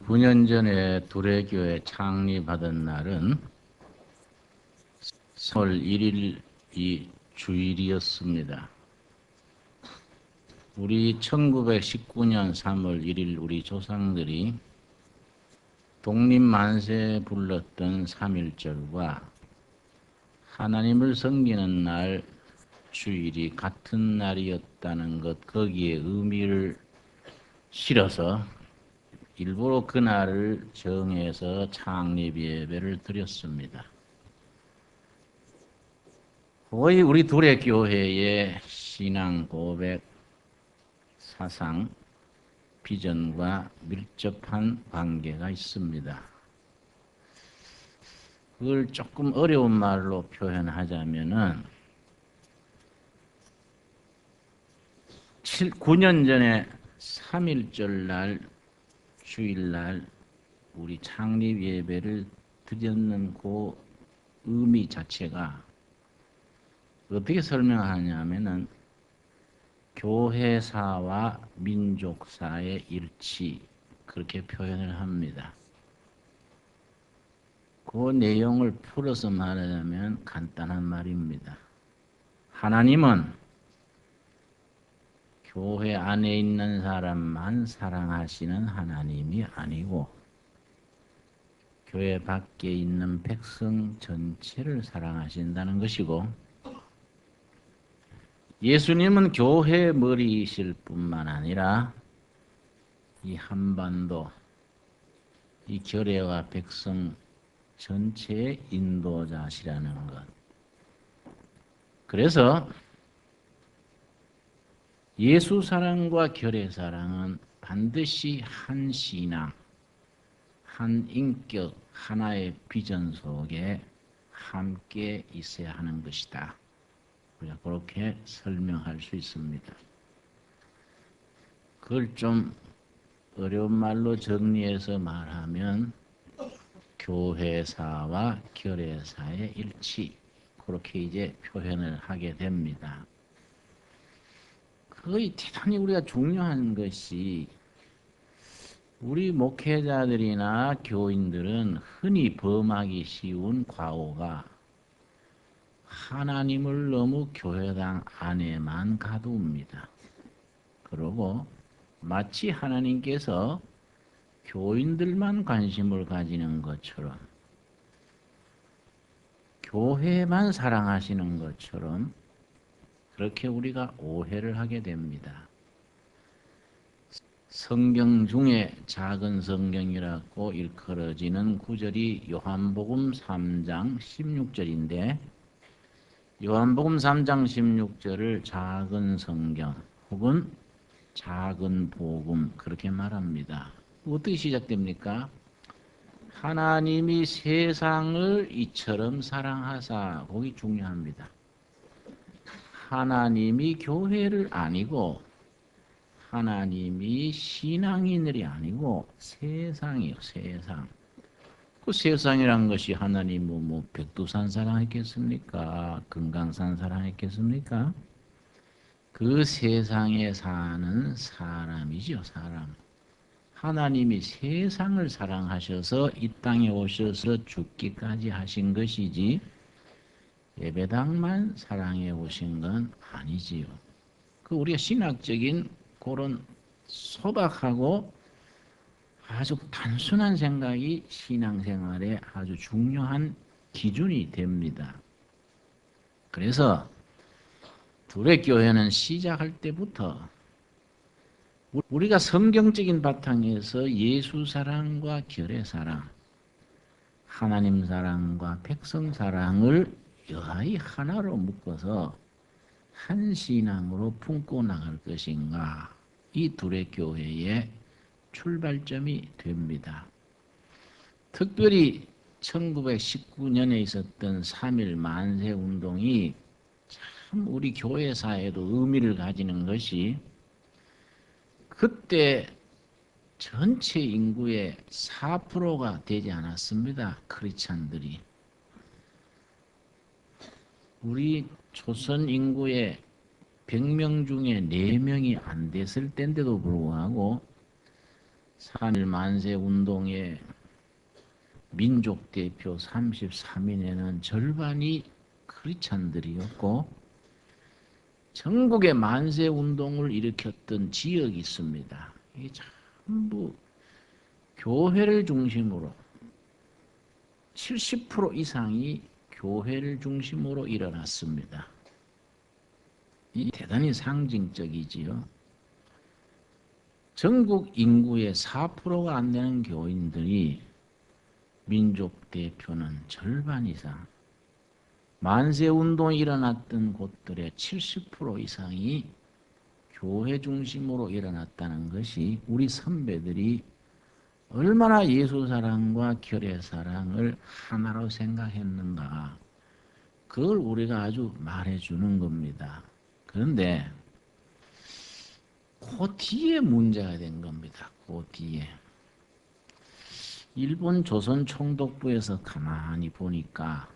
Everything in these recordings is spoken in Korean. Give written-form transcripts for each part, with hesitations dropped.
9년 전에 두레교회 창립하던 날은 3월 1일이 주일이었습니다. 우리 1919년 3월 1일 우리 조상들이 독립만세 불렀던 3.1절과 하나님을 섬기는 날 주일이 같은 날이었다는 것, 거기에 의미를 실어서 일부러 그날을 정해서 창립 예배를 드렸습니다. 거의 우리 두레교회의 신앙 고백, 사상, 비전과 밀접한 관계가 있습니다. 그걸 조금 어려운 말로 표현하자면은 9년 전에 3.1절 날 주일날 우리 창립 예배를 드렸는 그 의미 자체가 어떻게 설명하냐면은 교회사와 민족사의 일치, 그렇게 표현을 합니다. 그 내용을 풀어서 말하자면 간단한 말입니다. 하나님은 교회 안에 있는 사람만 사랑하시는 하나님이 아니고 교회 밖에 있는 백성 전체를 사랑하신다는 것이고, 예수님은 교회 머리이실 뿐만 아니라 이 한반도, 이 교회와 백성 전체의 인도자시라는 것. 그래서 예수 사랑과 교회 사랑은 반드시 한 신앙, 한 인격, 하나의 비전 속에 함께 있어야 하는 것이다. 우리가 그렇게 설명할 수 있습니다. 그걸 좀 어려운 말로 정리해서 말하면 교회사와 교회사의 일치, 그렇게 이제 표현을 하게 됩니다. 거의 대단히 우리가 중요한 것이, 우리 목회자들이나 교인들은 흔히 범하기 쉬운 과오가 하나님을 너무 교회당 안에만 가두옵니다. 그러고 마치 하나님께서 교인들만 관심을 가지는 것처럼, 교회만 사랑하시는 것처럼 그렇게 우리가 오해를 하게 됩니다. 성경 중에 작은 성경이라고 일컬어지는 구절이 요한복음 3장 16절인데, 요한복음 3장 16절을 작은 성경 혹은 작은 복음, 그렇게 말합니다. 어떻게 시작됩니까? 하나님이 세상을 이처럼 사랑하사, 거기 중요합니다. 하나님이 교회를 아니고, 하나님이 신앙인들이 아니고 세상이요, 세상. 그 세상이란 것이 하나님 뭐 백두산 사랑했겠습니까? 금강산 사랑했겠습니까? 그 세상에 사는 사람이죠, 사람. 하나님이 세상을 사랑하셔서 이 땅에 오셔서 죽기까지 하신 것이지 예배당만 사랑해 오신 건 아니지요. 그 우리가 신학적인 그런 소박하고 아주 단순한 생각이 신앙생활에 아주 중요한 기준이 됩니다. 그래서 두레교회는 시작할 때부터 우리가 성경적인 바탕에서 예수 사랑과 교회 사랑, 하나님 사랑과 백성 사랑을 여하이 하나로 묶어서 한 신앙으로 품고 나갈 것인가, 이 두레교회의 출발점이 됩니다. 특별히 1919년에 있었던 3.1 만세 운동이 참 우리 교회사에도 의미를 가지는 것이, 그때 전체 인구의 4%가 되지 않았습니다. 크리스찬들이. 우리 조선 인구의 100명 중에 4명이 안 됐을 때인데도 불구하고 3.1 만세 운동의 민족 대표 33인에는 절반이 크리스찬들이었고 전국의 만세 운동을 일으켰던 지역이 있습니다. 이게 전부 교회를 중심으로 70% 이상이 교회를 중심으로 일어났습니다. 이 대단히 상징적이지요. 전국 인구의 4%가 안 되는 교인들이 민족 대표는 절반 이상, 만세운동이 일어났던 곳들의 70% 이상이 교회 중심으로 일어났다는 것이 우리 선배들이 얼마나 예수사랑과 결의사랑을 하나로 생각했는가, 그걸 우리가 아주 말해주는 겁니다. 그런데 그 뒤에 문제가 된 겁니다. 그 뒤에 일본 조선 총독부에서 가만히 보니까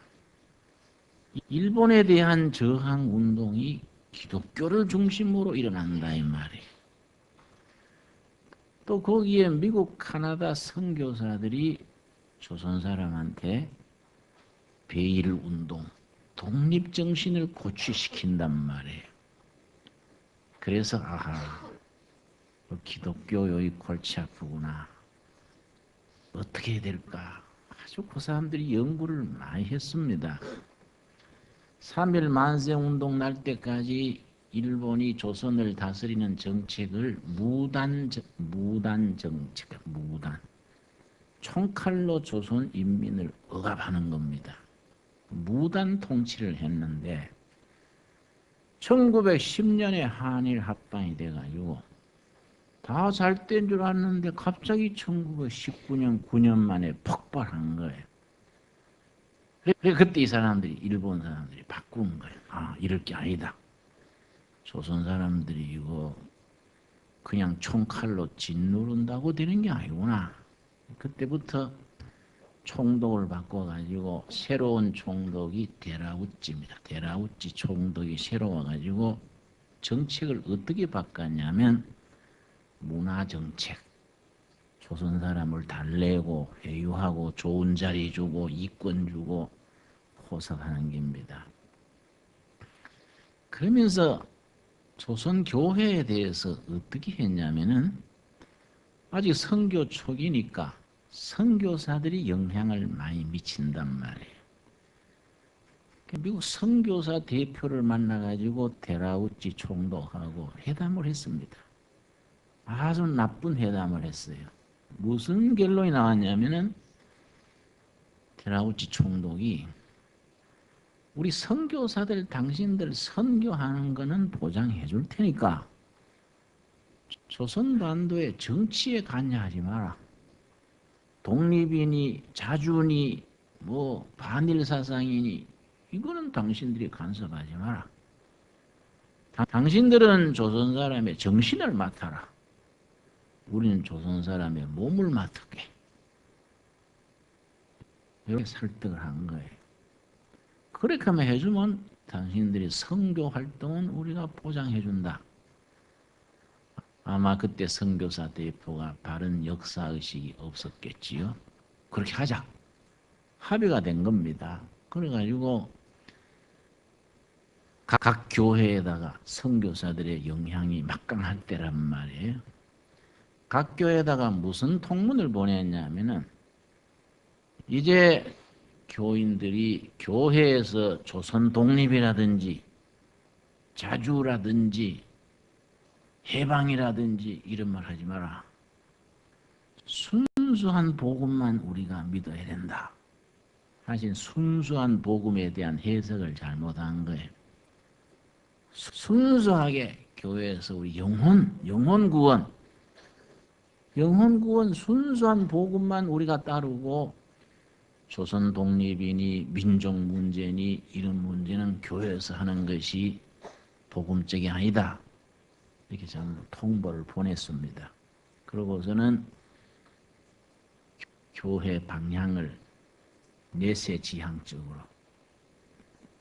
일본에 대한 저항 운동이 기독교를 중심으로 일어난다 이 말이에요. 또 거기에 미국, 카나다 선교사들이 조선 사람한테 베일 운동, 독립 정신을 고취시킨단 말이에요. 그래서 아하, 기독교 여기 골치 아프구나. 어떻게 해야 될까? 아주 그 사람들이 연구를 많이 했습니다. 3.1 만세운동 날 때까지 일본이 조선을 다스리는 정책을 무단 정책, 총칼로 조선 인민을 억압하는 겁니다. 무단 통치를 했는데 1910년에 한일 합방이 돼가지고 다 잘 된 줄 알았는데 갑자기 1919년 9년 만에 폭발한 거예요. 그때 이 사람들이, 일본 사람들이 바꾼 거예요. 아, 이럴 게 아니다. 조선 사람들이 이거 그냥 총칼로 짓누른다고 되는 게 아니구나. 그때부터 총독을 바꿔가지고 새로운 총독이 데라우찌입니다. 데라우찌 총독이 새로 와가지고 정책을 어떻게 바꿨냐면 문화정책, 조선 사람을 달래고 회유하고 좋은 자리 주고 이권 주고 포석하는 겁니다. 그러면서 조선 교회에 대해서 어떻게 했냐면은 아직 선교 초기니까 선교사들이 영향을 많이 미친단 말이에요. 미국 선교사 대표를 만나가지고 데라우찌 총독하고 회담을 했습니다. 아주 나쁜 회담을 했어요. 무슨 결론이 나왔냐면은 데라우찌 총독이 우리 선교사들 당신들 선교하는 거는 보장해 줄 테니까 조선반도의 정치에 관여하지 마라. 독립이니 자주니 뭐 반일 사상이니 이거는 당신들이 간섭하지 마라. 당신들은 조선 사람의 정신을 맡아라. 우리는 조선 사람의 몸을 맡을게. 이렇게 설득을 한 거예요. 그렇게만 해주면 당신들이 선교 활동은 우리가 보장해준다. 아마 그때 선교사 대표가 바른 역사의식이 없었겠지요. 그렇게 하자. 합의가 된 겁니다. 그래가지고 각 교회에다가 선교사들의 영향이 막강할 때란 말이에요. 각 교회에다가 무슨 통문을 보냈냐면은 이제 교인들이 교회에서 조선 독립이라든지 자주라든지 해방이라든지 이런 말 하지 마라. 순수한 복음만 우리가 믿어야 된다. 사실 순수한 복음에 대한 해석을 잘못한 거예요. 순수하게 교회에서 우리 영혼 구원 순수한 복음만 우리가 따르고 조선 독립이니 민족 문제니 이런 문제는 교회에서 하는 것이 복음적이 아니다. 이렇게 전부 통보를 보냈습니다. 그러고서는 교회 방향을 내세지향적으로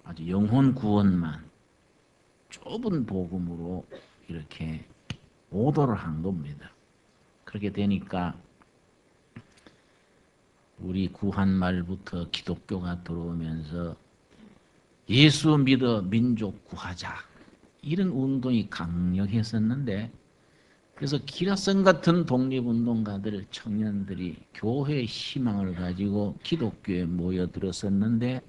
아주 영혼 구원만 좁은 복음으로 이렇게 오도를 한 겁니다. 그렇게 되니까 우리 구한 말부터 기독교가 들어오면서 예수 믿어 민족 구하자 이런 운동이 강력했었는데, 그래서 기라성 같은 독립운동가들 청년들이 교회의 희망을 가지고 기독교에 모여들었었는데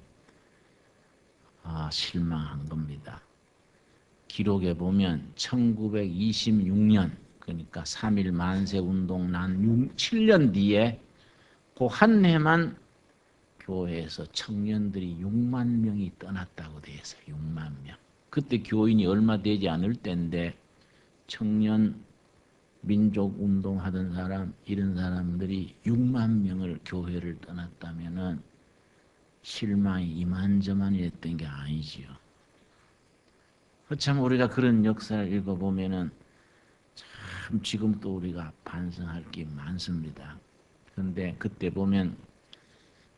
실망한 겁니다. 기록에 보면 1926년, 그러니까 3.1 만세운동 난 7년 뒤에 그 한 해만 교회에서 청년들이 6만 명이 떠났다고 돼 있어요. 6만 명. 그때 교인이 얼마 되지 않을 때인데 청년 민족운동 하던 사람, 이런 사람들이 6만 명을 교회를 떠났다면은 실망이 이만저만이 됐던 게 아니지요. 참 우리가 그런 역사를 읽어보면은 참 지금도 우리가 반성할 게 많습니다. 그런데 그때 보면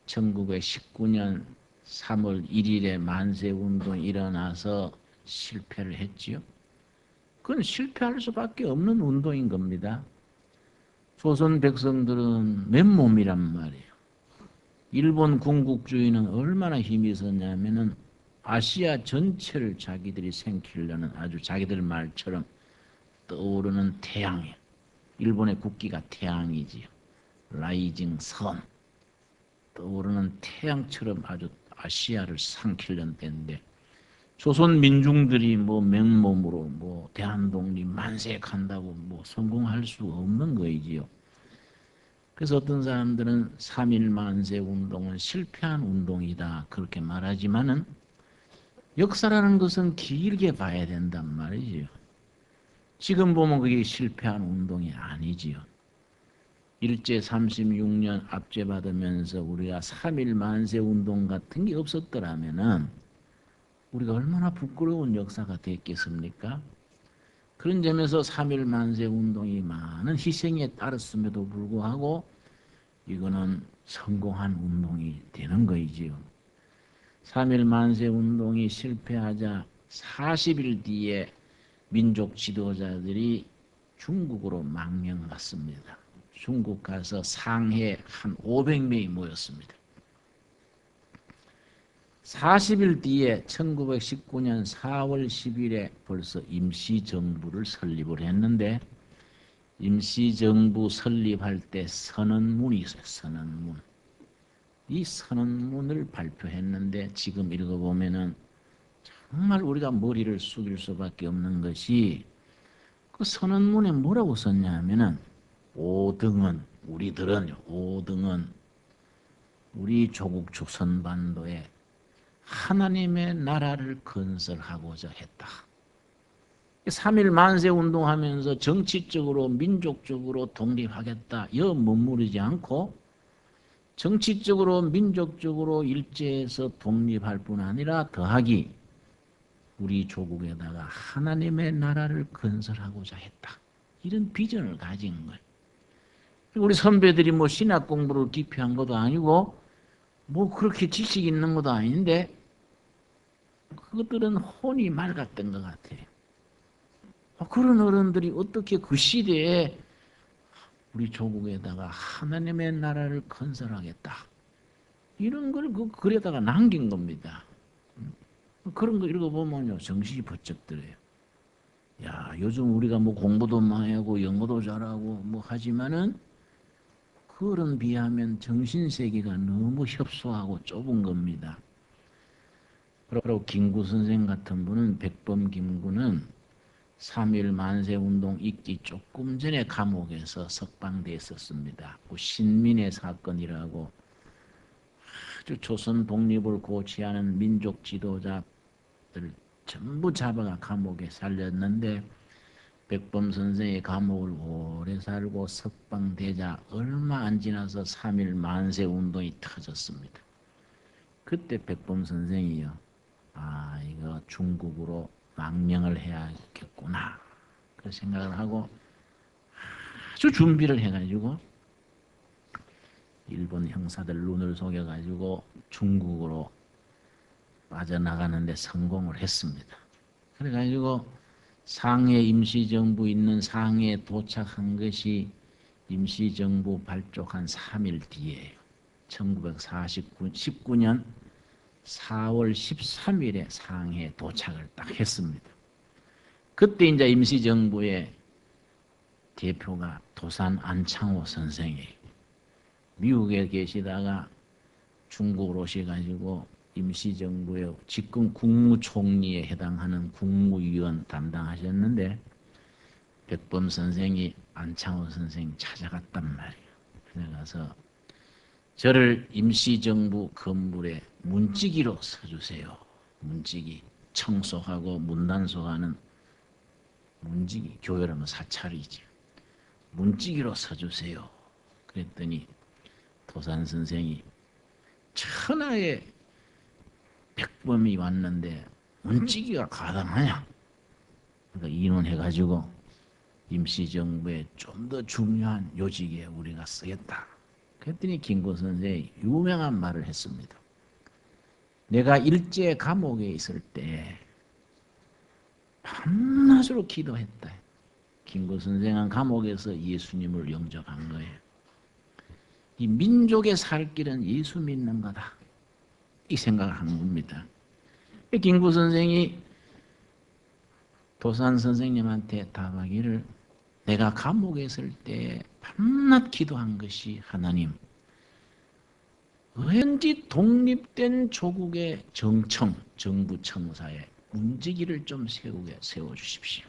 1919년 3월 1일에 만세운동이 일어나서 실패를 했지요. 그건 실패할 수밖에 없는 운동인 겁니다. 조선 백성들은 맨몸이란 말이에요. 일본 군국주의는 얼마나 힘이 있었냐면은 아시아 전체를 자기들이 생기려는 아주 자기들 말처럼 떠오르는 태양이에요. 일본의 국기가 태양이지요. 라이징 선. 떠오르는 태양처럼 아주 아시아를 삼키려는 때인데, 조선 민중들이 뭐 맨몸으로 뭐 대한독립 만세한다고 뭐 성공할 수 없는 거이지요. 그래서 어떤 사람들은 3.1 만세 운동은 실패한 운동이다 그렇게 말하지만은 역사라는 것은 길게 봐야 된단 말이지요. 지금 보면 그게 실패한 운동이 아니지요. 일제 36년 압제받으면서 우리가 3.1 만세 운동 같은 게 없었더라면은 우리가 얼마나 부끄러운 역사가 됐겠습니까? 그런 점에서 3.1 만세 운동이 많은 희생에 따랐음에도 불구하고 이거는 성공한 운동이 되는 거이지요. 3.1 만세 운동이 실패하자 40일 뒤에 민족 지도자들이 중국으로 망명갔습니다. 중국 가서 상해 한 500명이 모였습니다. 40일 뒤에 1919년 4월 10일에 벌써 임시정부를 설립을 했는데, 임시정부 설립할 때 선언문이 있어요. 선언문. 이 선언문을 발표했는데 지금 읽어보면은 정말 우리가 머리를 숙일 수밖에 없는 것이, 그 선언문에 뭐라고 썼냐면은 5등은, 우리들은 5등은 우리 조국 조선반도에 하나님의 나라를 건설하고자 했다. 3.1 만세 운동하면서 정치적으로 민족적으로 독립하겠다 여 머무르지 않고 정치적으로 민족적으로 일제에서 독립할 뿐 아니라 더하기 우리 조국에다가 하나님의 나라를 건설하고자 했다. 이런 비전을 가진 거예요. 우리 선배들이 뭐 신학 공부를 깊이 한 것도 아니고 뭐 그렇게 지식 있는 것도 아닌데 그것들은 혼이 맑았던 것 같아요. 그런 어른들이 어떻게 그 시대에 우리 조국에다가 하나님의 나라를 건설하겠다 이런 걸 그 글에다가 남긴 겁니다. 그런 거 읽어보면요 정신이 번쩍 들어요. 야, 요즘 우리가 뭐 공부도 많이 하고 영어도 잘하고 뭐 하지만은 그런 비하면 정신세계가 너무 협소하고 좁은 겁니다. 그리고 김구 선생 같은 분은, 백범 김구는 3.1 만세운동 있기 조금 전에 감옥에서 석방돼 있었습니다. 그 신민의 사건이라고 아주 조선 독립을 고취하는 민족 지도자들 전부 잡아가 감옥에 살렸는데, 백범 선생이 감옥을 오래 살고 석방되자 얼마 안 지나서 3.1 만세운동이 터졌습니다. 그때 백범 선생이요, 이거 중국으로 망명을 해야겠구나 그 생각을 하고 아주 준비를 해가지고 일본 형사들 눈을 속여가지고 중국으로 빠져나가는데 성공을 했습니다. 그래가지고 상해 임시정부 있는 상해에 도착한 것이 임시정부 발족한 3일 뒤에 1919년 4월 13일에 상해에 도착을 딱 했습니다. 그때 이제 임시정부의 대표가 도산 안창호 선생이 미국에 계시다가 중국으로 오셔가지고 임시정부의 집권 국무총리에 해당하는 국무위원 담당하셨는데 백범 선생이 안창호 선생 찾아갔단 말이에요. 그래 가서 저를 임시정부 건물에 문지기로 서주세요. 문지기, 청소하고 문단속하는 문지기, 교회라면 사찰이지. 문지기로 서주세요. 그랬더니 도산 선생이 천하의 백범이 왔는데 문지기가 가당하냐? 그러니까 인원해가지고 임시정부에 좀 더 중요한 요직에 우리가 쓰겠다. 그랬더니 김구 선생이 유명한 말을 했습니다. 내가 일제 감옥에 있을 때 밤낮으로 기도했다. 김구 선생은 감옥에서 예수님을 영접한 거예요. 이 민족의 살 길은 예수 믿는 거다. 이 생각을 한 겁니다. 김구 선생이 도산 선생님한테 답하기를 내가 감옥에 있을 때 밤낮 기도한 것이 하나님, 왠지 독립된 조국의 정청, 정부 청사에 문지기를 좀 세워주십시오.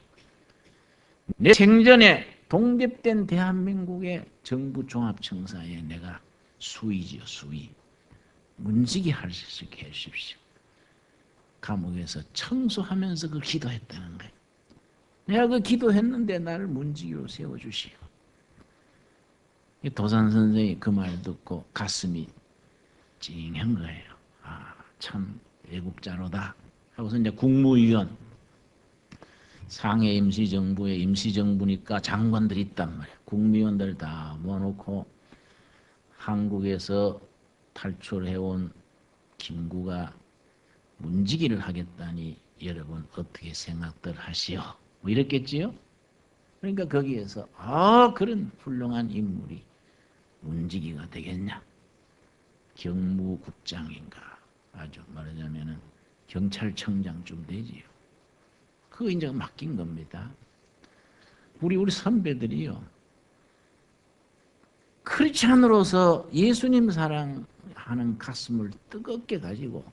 내 생전에 독립된 대한민국의 정부 종합청사에 내가 수위지요, 수위. 문지기 할 수 있게 해주십시오. 감옥에서 청소하면서 그 기도했다는 거예요. 내가 그 기도했는데 나를 문지기로 세워주시오. 도산 선생이 그 말 듣고 가슴이 찡한 거예요. 아, 참 애국자로다. 하고서 이제 국무위원, 상해 임시정부에 임시정부니까 장관들이 있단 말이에요. 국무위원들 다 모아놓고 한국에서 탈출해온 김구가 문지기를 하겠다니 여러분 어떻게 생각들 하시오? 뭐 이랬겠지요? 그러니까 거기에서 그런 훌륭한 인물이 문지기가 되겠냐? 경무국장인가? 아주 말하자면은 경찰청장쯤 되지요. 그거 이제 맡긴 겁니다. 우리 선배들이요. 크리스찬으로서 예수님 사랑하는 가슴을 뜨겁게 가지고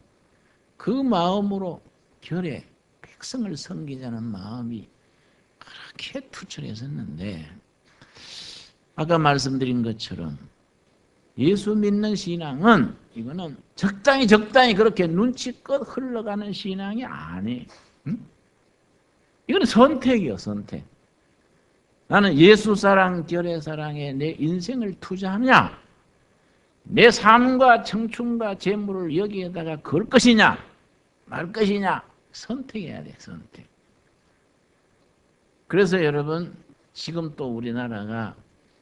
그 마음으로 결에 백성을 섬기자는 마음이 그렇게 투철했었는데 아까 말씀드린 것처럼 예수 믿는 신앙은 이거는 적당히 그렇게 눈치껏 흘러가는 신앙이 아니에요. 응? 이거는 선택이요, 선택. 나는 예수 사랑, 결의 사랑에 내 인생을 투자하느냐? 내 삶과 청춘과 재물을 여기에다가 걸 것이냐? 말 것이냐? 선택해야 돼, 선택. 그래서 여러분, 지금 또 우리나라가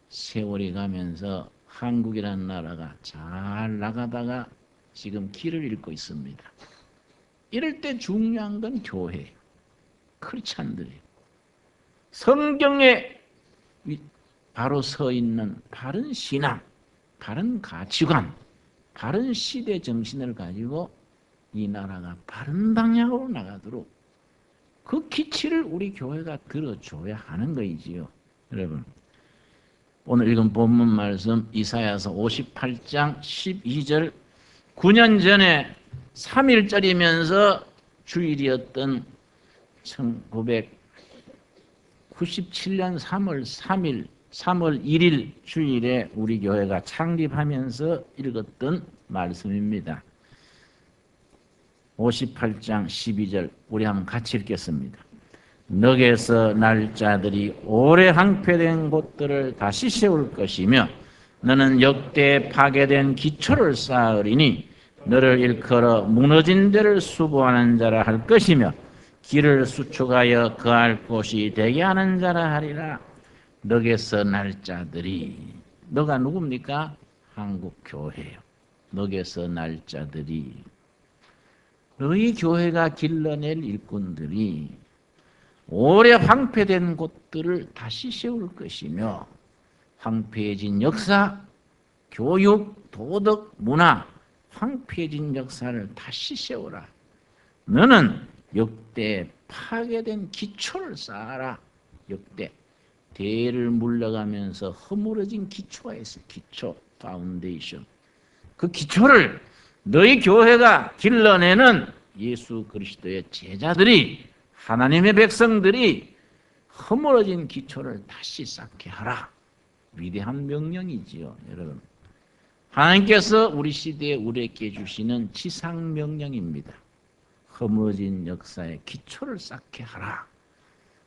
세월이 가면서 한국이라는 나라가 잘 나가다가 지금 길을 잃고 있습니다. 이럴 때 중요한 건 교회예요. 크리스찬들이에요. 성경에 바로 서 있는 바른 신앙, 바른 가치관, 바른 시대 정신을 가지고 이 나라가 바른 방향으로 나가도록 그 기치를 우리 교회가 들어줘야 하는 거이지요. 여러분, 오늘 읽은 본문 말씀 이사야서 58장 12절 9년 전에 3일절이면서 주일이었던 1997년 3월 3일, 3월 1일 주일에 우리 교회가 창립하면서 읽었던 말씀입니다. 58장 12절 우리 한번 같이 읽겠습니다. 너게서 날 자들이 오래 항폐된 곳들을 다시 세울 것이며 너는 역대 파괴된 기초를 쌓으리니 너를 일컬어 무너진 데를 수보하는 자라 할 것이며 길을 수축하여 거할 곳이 되게 하는 자라 하리라. 너게서 날 자들이, 너가 누굽니까? 한국 교회요. 너게서 날 자들이, 너희 교회가 길러낼 일꾼들이 오래 황폐된 곳들을 다시 세울 것이며 황폐해진 역사, 교육, 도덕, 문화, 황폐해진 역사를 다시 세워라. 너는 역대 파괴된 기초를 쌓아라. 역대 대를 물러가면서 허물어진 기초가 있어. 기초, 파운데이션. 그 기초를 너희 교회가 길러내는 예수 그리스도의 제자들이, 하나님의 백성들이 허물어진 기초를 다시 쌓게 하라. 위대한 명령이지요, 여러분. 하나님께서 우리 시대에 우리에게 주시는 지상 명령입니다. 허물어진 역사의 기초를 쌓게 하라.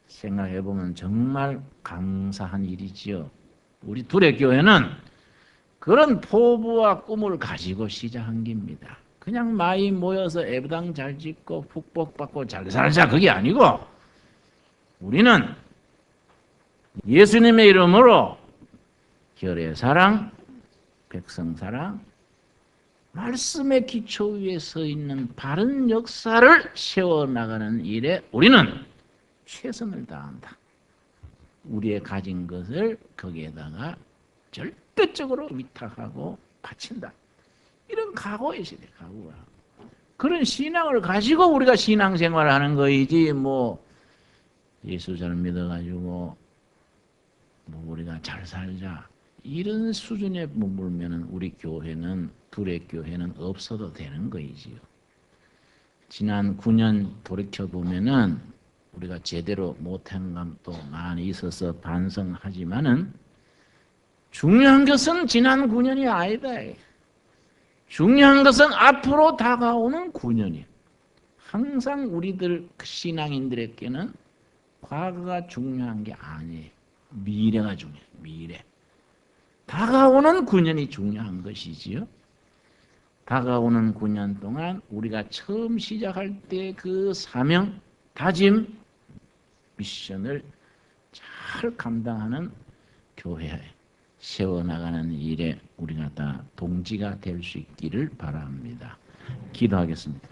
생각해보면 정말 감사한 일이지요. 우리 둘의 교회는 그런 포부와 꿈을 가지고 시작한 겁니다. 그냥 많이 모여서 예배당 잘 짓고 축복받고 잘 살자, 그게 아니고 우리는 예수님의 이름으로 교회 사랑, 백성 사랑, 말씀의 기초 위에 서 있는 바른 역사를 세워나가는 일에 우리는 최선을 다한다. 우리의 가진 것을 거기에다가 절대적으로 위탁하고 바친다. 이런 각오가 있어야 돼, 각오가. 그런 신앙을 가지고 우리가 신앙생활을 하는 거이지, 뭐 예수 잘 믿어가지고 뭐 우리가 잘 살자, 이런 수준에 머물면 우리 교회는, 둘의 교회는 없어도 되는 거이지요. 지난 9년 돌이켜보면은 우리가 제대로 못한 감도 많이 있어서 반성하지만은 중요한 것은 지난 9년이 아니다. 중요한 것은 앞으로 다가오는 9년이야. 항상 우리들 신앙인들에게는 과거가 중요한 게 아니에요. 미래가 중요해요. 미래. 다가오는 9년이 중요한 것이지요. 다가오는 9년 동안 우리가 처음 시작할 때 그 사명, 다짐, 미션을 잘 감당하는 교회에 세워나가는 일에 우리가 다 동지가 될 수 있기를 바랍니다. 기도하겠습니다.